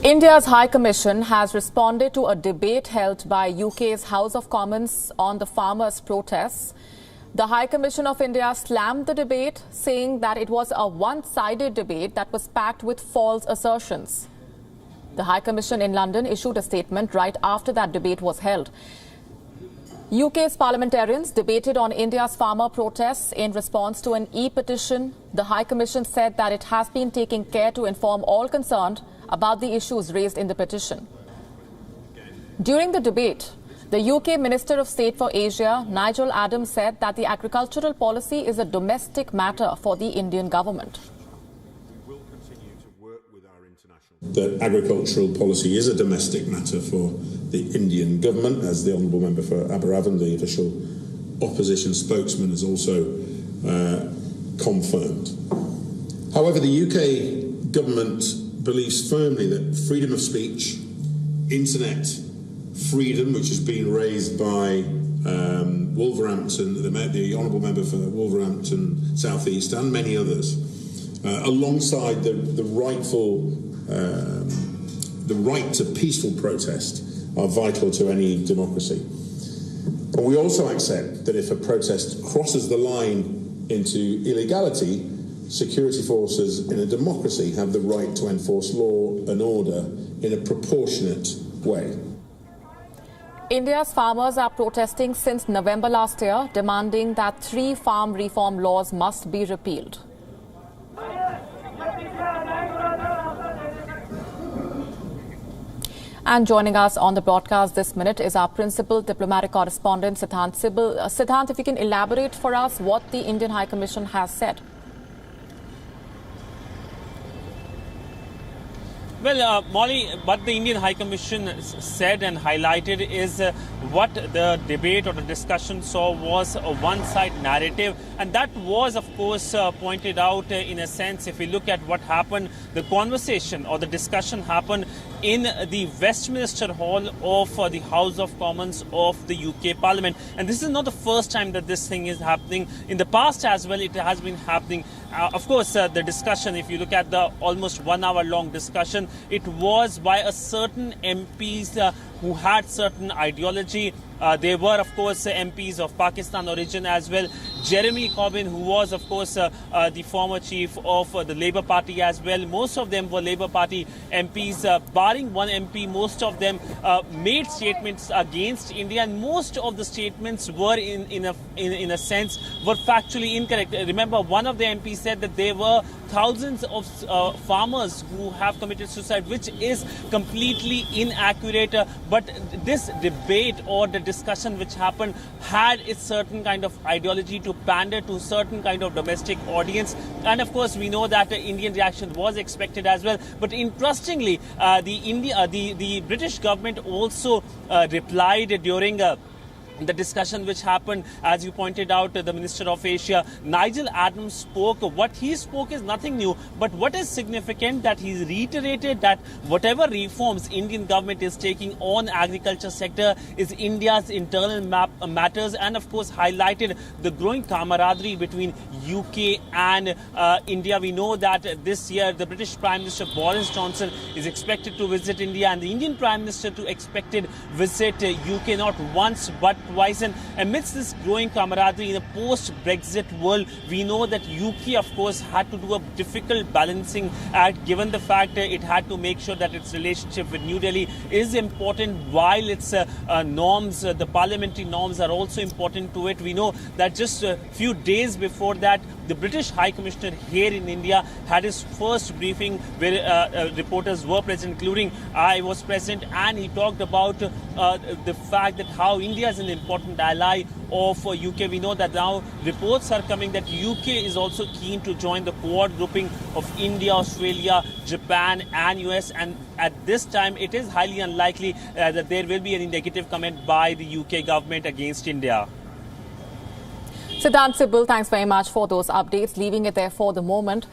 India's High Commission has responded to a debate held by UK's House of Commons on the farmers' protests. The High Commission of India slammed the debate, saying that it was a one-sided debate that was packed with false assertions. The High Commission in London issued a statement right after that debate was held. UK's parliamentarians debated on India's farmer protests in response to an e-petition. The High Commission said that it has been taking care to inform all concerned about the issues raised in the petition. During the debate, the UK Minister of State for Asia, Nigel Adams, said that the agricultural policy is a domestic matter for the Indian government. We will continue to work with our international... That agricultural policy is a domestic matter for the Indian government, as the Honourable Member for Aberavon, the official opposition spokesman, has also confirmed. However, the UK government believes firmly that freedom of speech, internet freedom, which has been raised by Wolverhampton, the Honourable Member for Wolverhampton South East and many others, alongside the right to peaceful protest, are vital to any democracy. But we also accept that if a protest crosses the line into illegality, security forces in a democracy have the right to enforce law and order in a proportionate way. India's farmers are protesting since November last year, demanding that 3 farm reform laws must be repealed. And joining us on the broadcast this minute is our principal diplomatic correspondent, Siddhant Sibal. Siddhant, if you can elaborate for us what the Indian High Commission has said. Well, Molly, what the Indian High Commission said and highlighted is what the debate or the discussion saw was a one-side narrative. And that was, of course, pointed out in a sense. If we look at what happened, the conversation or the discussion happened in the Westminster Hall of the House of Commons of the UK Parliament. And this is not the first time that this thing is happening. In the past as well, it has been happening. Of course, the discussion, if you look at the almost 1 hour long discussion, it was by a certain MPs who had certain ideology. They were, of course, MPs of Pakistan origin as well. Jeremy Corbyn, who was, of course, the former chief of the Labour Party as well. Most of them were Labour Party MPs, barring one MP. Most of them made statements against India, and most of the statements were, in a sense, were factually incorrect. Remember, one of the MPs said that there were thousands of farmers who have committed suicide, which is completely inaccurate. But this debate or the discussion which happened had its certain kind of ideology to pander to certain kind of domestic audience. And of course, we know that the Indian reaction was expected as well. But interestingly, the British government also replied during the discussion which happened. As you pointed out, the Minister of Asia, Nigel Adams, spoke. What he spoke is nothing new, but what is significant that he reiterated that whatever reforms Indian government is taking on agriculture sector is India's internal matters, and of course highlighted the growing camaraderie between UK and India. We know that this year the British Prime Minister Boris Johnson is expected to visit India, and the Indian Prime Minister to expected visit UK not once but twice. And amidst this growing camaraderie in a post-Brexit world, we know that UK, of course, had to do a difficult balancing act, given the fact that it had to make sure that its relationship with New Delhi is important, while its norms, the parliamentary norms, are also important to it. We know that just a few days before that, the British High Commissioner here in India had his first briefing where reporters were present, including I was present, and he talked about the fact that how India is an important ally of UK. We know that now reports are coming that UK is also keen to join the Quad grouping of India, Australia, Japan and US, and at this time it is highly unlikely that there will be any negative comment by the UK government against India. Siddhant Sibal, thanks very much for those updates. Leaving it there for the moment.